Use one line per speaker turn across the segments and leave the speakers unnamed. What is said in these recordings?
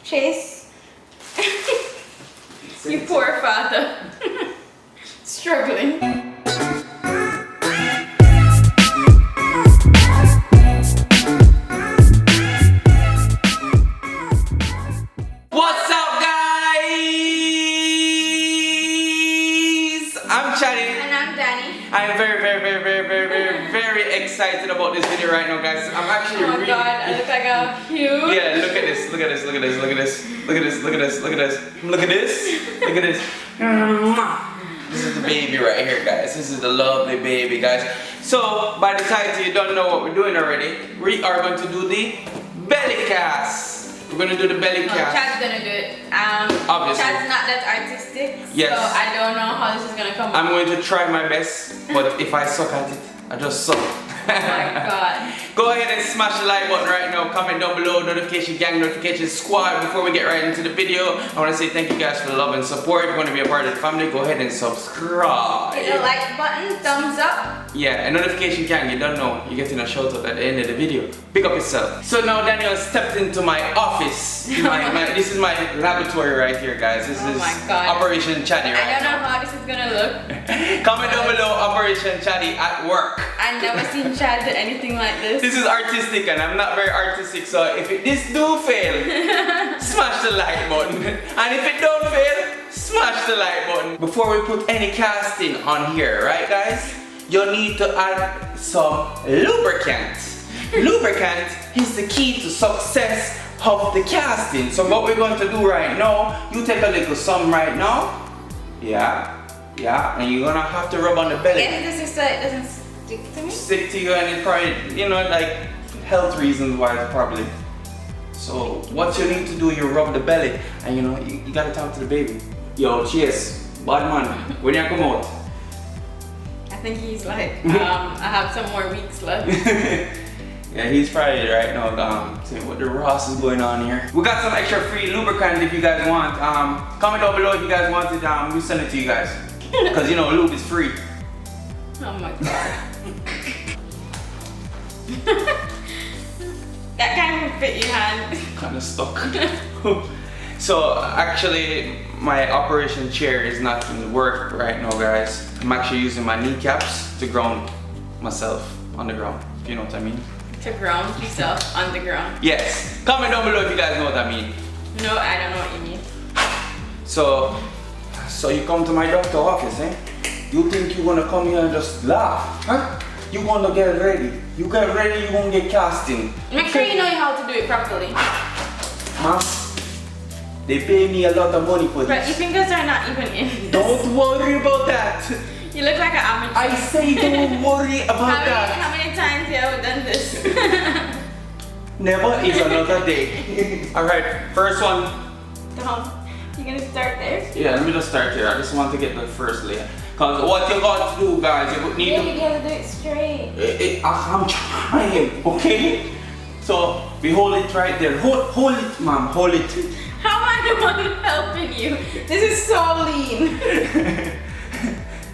Chase. You poor father. Struggling.
What's up, guys? I'm Chaddy.
And I'm Danny.
I am very excited about this video right now, guys. I'm actually
Oh my god, I look like a huge.
Yeah, look at this, look at this, look at this, look at this, look at this, look at this, look at this, look at this, look at this. This is the baby right here, guys. This is the lovely baby, guys. So, by the title, you don't know what we're doing already. We are going to do the belly cast. We're going to do the belly cast.
Chad's gonna do it.
Obviously.
Chad's not that artistic,
Yes.
so I don't know how this is gonna come
I'm
out.
going to try my best, but if I suck at it, I just suck.
Oh my god.
Go ahead and smash the like button right now. Comment down below, notification gang, notification squad. Before we get right into the video, I want to say thank you guys for the love and support. If you want to be a part of the family, go ahead and subscribe.
Hit the like button, thumbs up.
Yeah, and notification gang, you don't know, you're getting a shout out at the end of the video. Pick up yourself. So now Danielle stepped into my office. This is my laboratory right here, guys. This is
my god.
Operation Chaddy right
I don't know how this is gonna look.
Comment down below, Operation Chaddy at work.
I've never seen Chad do anything like this.
This is artistic and I'm not very artistic, so if this do fail, smash the like button. And if it don't fail, smash the like button. Before we put any casting on here, right guys? You need to add some lubricant. Lubricant is the key to success of the casting. So what we're going to do right now, you take a little some right now. Yeah, and you're gonna have to rub on the belly.
Yes, this is so it doesn't stick to me.
Stick to you, and it probably, you know, like health reasons wise probably. So what you need to do, you rub the belly, and you know, you gotta talk to the baby. Yo, cheers, bad man, when you come out?
I think he's like, I have some more weeks left.
Yeah, he's probably right now seeing what the Ross is going on here. We got some extra free lubricant if you guys want. Comment down below if you guys want it, we'll send it to you guys. Because you know, lube is free.
Oh my god. That kind of fit your hand.
Kind of stuck. So actually, my operation chair is not in work right now, guys. I'm actually using my kneecaps to ground myself on the ground, if you know what I mean.
To ground yourself on the ground.
Yes. Comment down below if you guys know what I mean.
No, I don't know what you mean.
So you come to my doctor's office, eh? You think you're gonna come here and just laugh, huh? You wanna get ready. You get ready, you won't get casting.
Make sure you know how to do it properly.
Huh? They pay me a lot of money for
But your
this.
fingers are not even in.
Don't worry about that.
You look like an amateur.
I say don't worry about that.
How many times have you ever done this?
Never is another day. Alright, first one.
Tom, you're gonna start there?
Yeah, let me just start here. I just want to get the first layer. Because what you got to do, guys, you need
Yeah,
to...
you gotta do it straight.
I'm trying, okay? So, we hold it right there. Hold it, ma'am, hold it.
How am I the one helping you? This is so lean.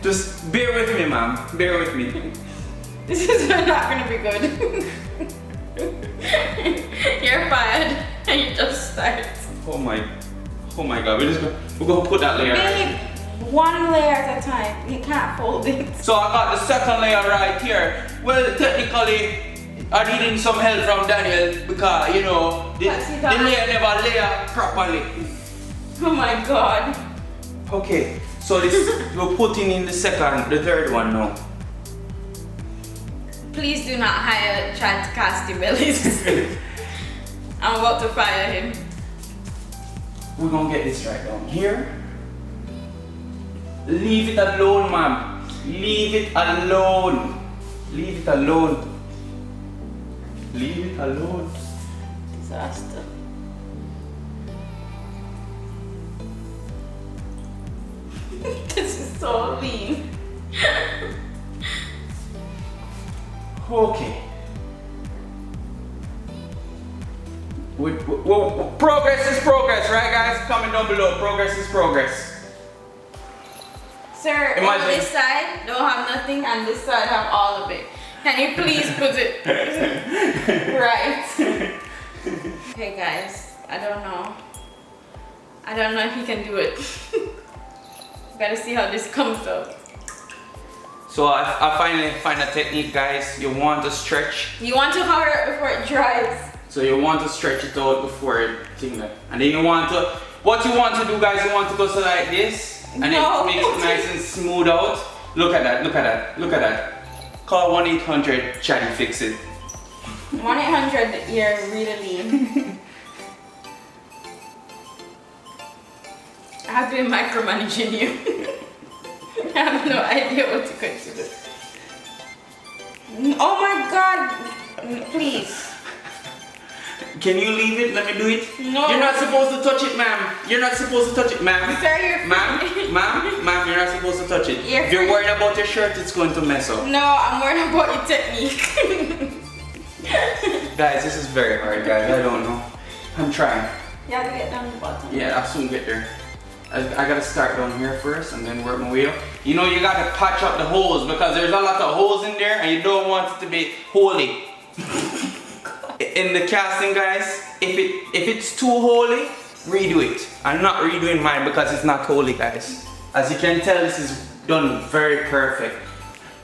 Just bear with me, ma'am. Bear with me.
This is not gonna be good. You're fired and you just start.
Oh my god, we're gonna put that layer.
Babe, one layer at a time. You can't fold it.
So I got the second layer right here. Well, technically, I needed some help from Danielle because, you know, the layer never layer properly.
Oh my god.
Okay, so this we're putting in the third one now.
Please do not hire Chad to cast the bellies. I'm about to fire him.
We're gonna get this right down here. Leave it alone, ma'am. Leave it alone. Leave it alone. Leave it alone.
Disaster. This is so lean.
Okay. Progress is progress, right guys? Comment down below. Progress is progress.
Sir,
Imagine.
on this side don't have nothing and this side have all of it. Can you please put it right? Okay guys, I don't know. I don't know if he can do it. Gotta see how this comes out.
So I finally find a technique, guys. You want to stretch.
You want to hover it before it dries.
So you want to stretch it out before it thing that. And then you want to, what you want to do, guys, you want to go so like this. And it makes it nice and smooth out. Look at that, look at that, look at that. Call 1-800 Chaddy fix it.
1-800, you're really lean. I have been micromanaging you. I have no idea what to consider. Oh my god! Please.
Can you leave it? Let me do it.
No.
You're not supposed to touch it, ma'am. You're not supposed to touch it, ma'am.
Sir, you're
Ma'am, you're not supposed to touch it. If you're worried about your shirt, it's going to mess up.
No, I'm worried about your technique.
Guys, this is very hard, guys. I don't know. I'm trying.
You have to get down the bottom.
Yeah, I'll soon get there. I gotta start down here first and then work my way up. You know, you gotta patch up the holes because there's a lot of holes in there and you don't want it to be holy. In the casting, guys, if it's too holy, redo it. I'm not redoing mine because it's not holy, guys. As you can tell, this is done very perfect.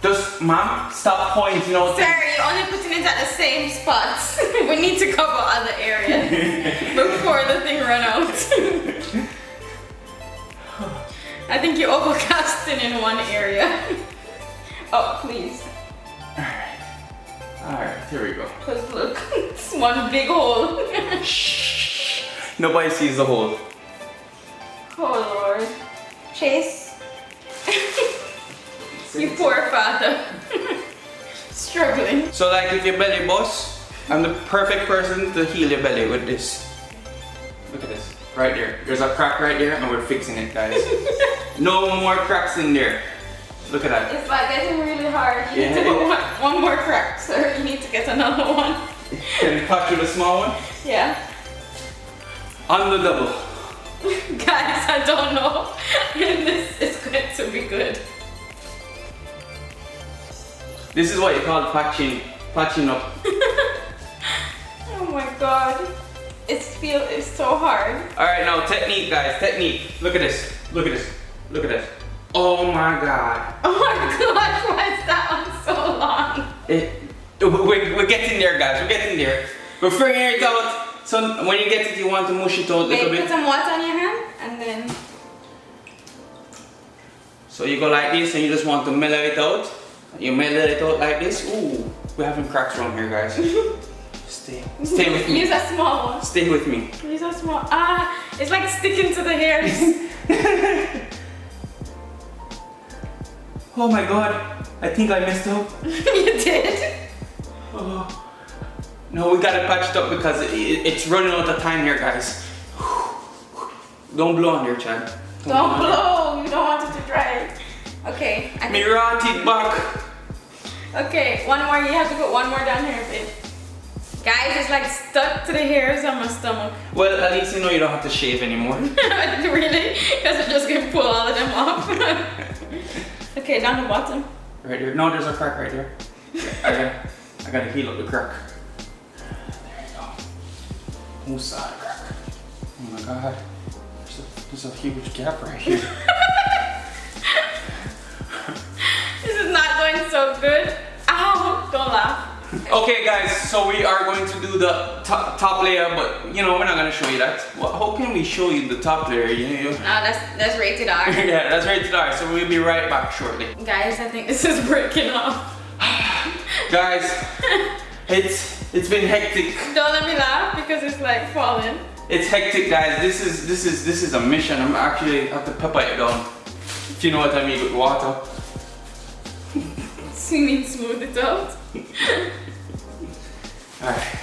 Just, ma'am, stop pointing out.
Sir, you're only putting it at the same spots. We need to cover other areas before the thing runs out. I think you're overcasting in one area. Oh, please.
Alright, here we go.
Because look, it's one big hole.
Shh. Nobody sees the hole.
Oh Lord. Chase. You poor father. Struggling.
So like if your belly busts, I'm the perfect person to heal your belly with this. Look at this. Right there. There's a crack right there and we're fixing it, guys. No more cracks in there. Look at that.
It's like getting really hard. You need to put one more crack, sir. You need to get another one.
Can you patch with a small one?
Yeah.
On the double.
Guys, I don't know if this is going to be good.
This is what you call patching up.
Oh my god. It's so hard.
Alright, now technique, guys, technique. Look at this. Look at this. Look at this. Oh my god.
Oh my gosh, why is that one so long?
We're getting there, guys. We're getting there. We're figuring it out. So when you get it, you want to mush it out a little bit.
Put some water on your hand and then.
So you go like this and you just want to mellow it out. You mellow it out like this. Ooh, we're having cracks around here, guys. Stay with me.
Use a small one.
Stay with me.
Use a small. It's like sticking to the hairs.
Oh my god, I think I messed up.
You did?
Oh. No, we gotta patch it up because it's running out of time here, guys. Don't blow on there, Chad.
Don't blow. You don't want it to dry. Okay.
Me rot it back.
Okay, one more. You have to put one more down here, babe. Guys, it's like stuck to the hairs on my stomach.
Well, at least you know you don't have to shave anymore.
Really? Because I'm just gonna pull all of them off. Okay, down the bottom.
Right there. No, there's a crack right there. I gotta heal up the crack. There you go. Whose side crack? Oh my god. There's a huge gap right here.
This is not going so good. Ow! Don't laugh.
Okay guys, so we are going to do the top layer, but you know, we're not gonna show you that. Well, how can we show you the top layer? You know?
That's rated R.
Yeah, that's rated R, so we'll be right back shortly.
Guys, I think this is breaking off.
Guys, it's been hectic.
Don't let me laugh because it's like falling.
It's hectic, guys. This is a mission. I'm actually have to pepper it down. If you know what I mean with water.
So you mean smooth it out?
Alright.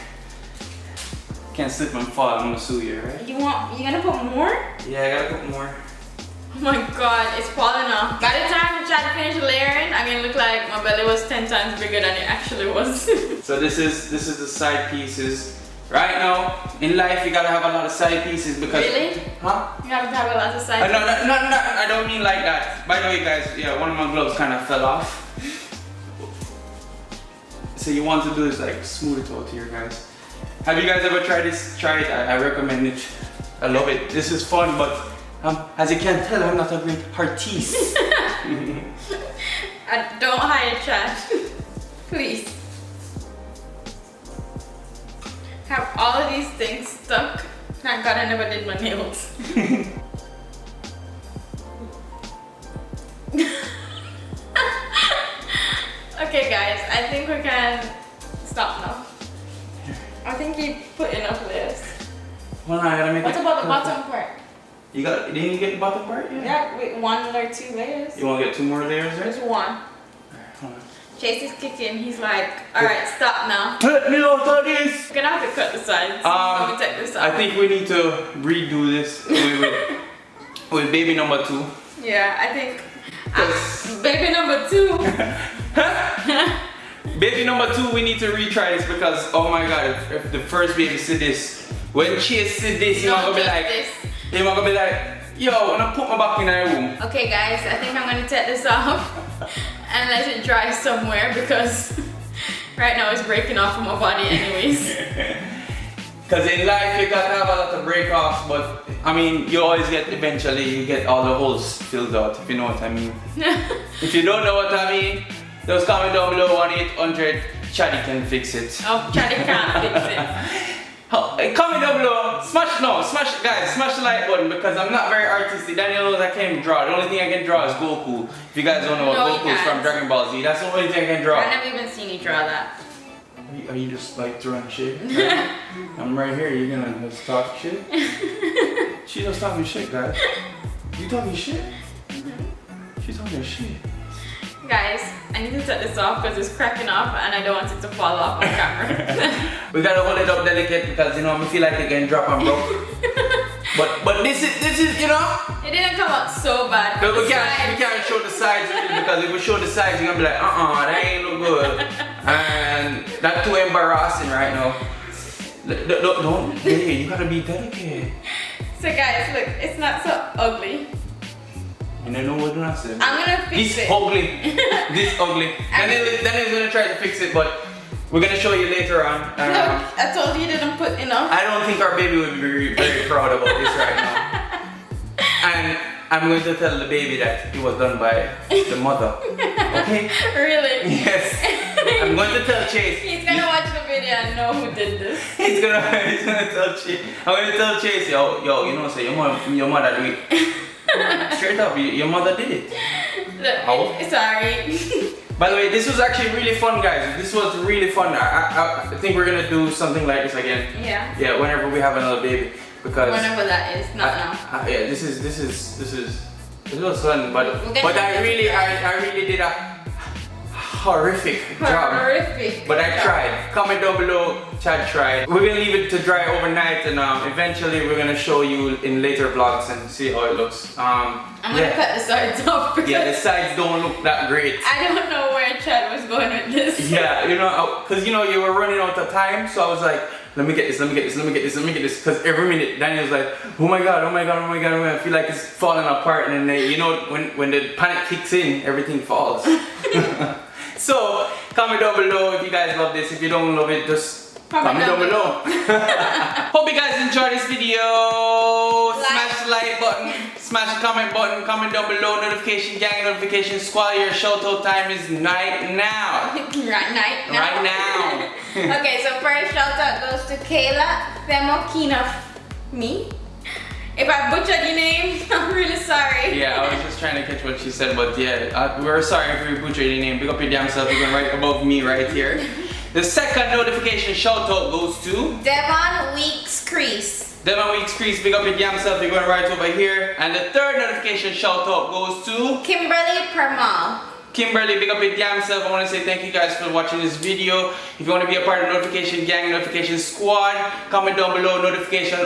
Can't slip and fall, I'm gonna sue you, right?
You gonna put more?
Yeah, I gotta put more.
Oh my god, it's falling off. By the time I try to finish layering, I'm gonna look like my belly was 10 times bigger than it actually was.
So this is the side pieces. Right now, in life you gotta have a lot of side pieces because...
Really?
Huh?
You have to have a lot of side
No, I don't mean like that. By the way guys, yeah, one of my gloves kind of fell off. So you want to do is like smooth it out here, guys. Have you guys ever tried this? Try it, I recommend it. I love it. This is fun, but as you can tell, I'm not a great artiste.
Don't hide, Chad. Please. Have all of these things stuck. Thank God I never did my nails. Okay guys, I think we can stop now. I think you put enough layers.
Well, I gotta make
What
it
about the
perfect.
bottom part?
Didn't you get the bottom part yet?
Yeah, with 1 or 2 layers.
You wanna get 2 more layers there?
Just 1.
Alright, hold on.
Chase is kicking, he's like, alright, stop now.
Let me out of this!
We're gonna have to cut the sides. Let me take this out.
I think we need to redo this with baby number 2.
Yeah, I think baby number 2.
Baby number 2, we need to retry this because, oh my god, if the first baby see this, when Chase see this, you're gonna be like, yo, when I put my back in the room.
Okay guys, I think I'm gonna take this off and let it dry somewhere because right now it's breaking off of my body anyways.
Because in life you gotta have a lot of break-offs, but I mean, you always eventually you get all the holes filled out, if you know what I mean. If you don't know what I mean, just comment down below 1-800 Chaddy can fix it.
Oh, Chaddy can't fix it.
Comment down below, smash the like button because I'm not very artistic. Danielle knows I can't even draw. The only thing I can draw is Goku. If you guys don't know what Goku is from Dragon Ball Z, that's the only thing I can draw.
I've never even seen you draw that.
Are you just like throwing shit? I'm right here, you're gonna just talk shit? She's just talking shit, guys. You talking shit? She's talking shit.
Guys, I need to set this off because it's cracking off and I don't want it to fall off on camera.
We gotta hold it up delicate because you know I feel like it can drop and broke. But this is you know.
It didn't come out so bad.
But we can't show the sides because if we show the sides you're gonna be like that ain't look good. And that's too embarrassing right now. Don't hey, you gotta be delicate.
So guys, look, it's not so ugly.
And I know what I'm saying.
I'm gonna fix it.
Ugly. This ugly. And then he's gonna try to fix it, but we're gonna show you later on.
Look, I told you didn't put enough.
I don't think our baby would be very, very proud about this right now. And I'm going to tell the baby that it was done by the mother. Okay?
Really?
Yes. I'm going to tell Chase.
He's gonna watch the video and know who did this.
He's gonna tell Chase. I'm gonna tell Chase, yo, you know, say your mother do it. Straight up, your mother did it.
Look, sorry.
By the way, this was actually really fun, guys. This was really fun. I think we're gonna do something like this again. Yeah. Yeah, whenever we have another baby, because
whenever that is, not now.
Yeah, this was fun, but I really did a horrific job. But I tried. Comment down below, Chad tried. We're gonna leave it to dry overnight, and eventually we're gonna show you in later vlogs and see how it looks. I'm
gonna cut the sides off because
the sides don't look that great.
I don't know where Chad was going with this.
Yeah, you know, cause you know you were running out of time, so I was like, let me get this, cause every minute Daniel's like, oh my god, I feel like it's falling apart, and then you know when the panic kicks in, everything falls. So comment down below if you guys love this. If you don't love it, just comment down below. Hope you guys enjoyed this video. Smash the like button, smash the comment button, comment down below. Notification gang, notification squad. Your shout out time is right now. Right now.
Okay, so first shout out goes to Kayla Femokina. Me? If I butchered your name, I'm really sorry.
Yeah, I was just trying to catch what she said, but yeah, we're sorry if we butchered your name. Pick up your damn self, you can right above me right here. The second notification shout out goes to
Devon Weeks Crease.
Devon Weeks Crease, pick up your damn self, you're going right over here. And the third notification shout out goes to
Kimberly Permal.
Kimberly, big up your damn self. I want to say thank you guys for watching this video. If you want to be a part of notification gang, notification squad, comment down below, notification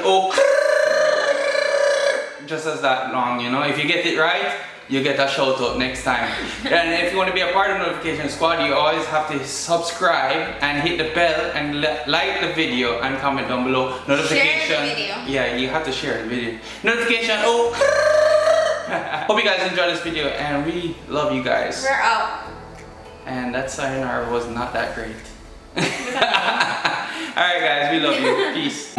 just as that long, you know. If you get it right, you get a shout out next time. And if you want to be a part of notification squad, you always have to subscribe and hit the bell and like the video and comment down below. Notification.
Share the video.
Yeah, you have to share the video. Notification. Hope you guys enjoyed this video and we love you guys.
We're out.
And that sayonara was not that great. Alright guys, we love you. Peace.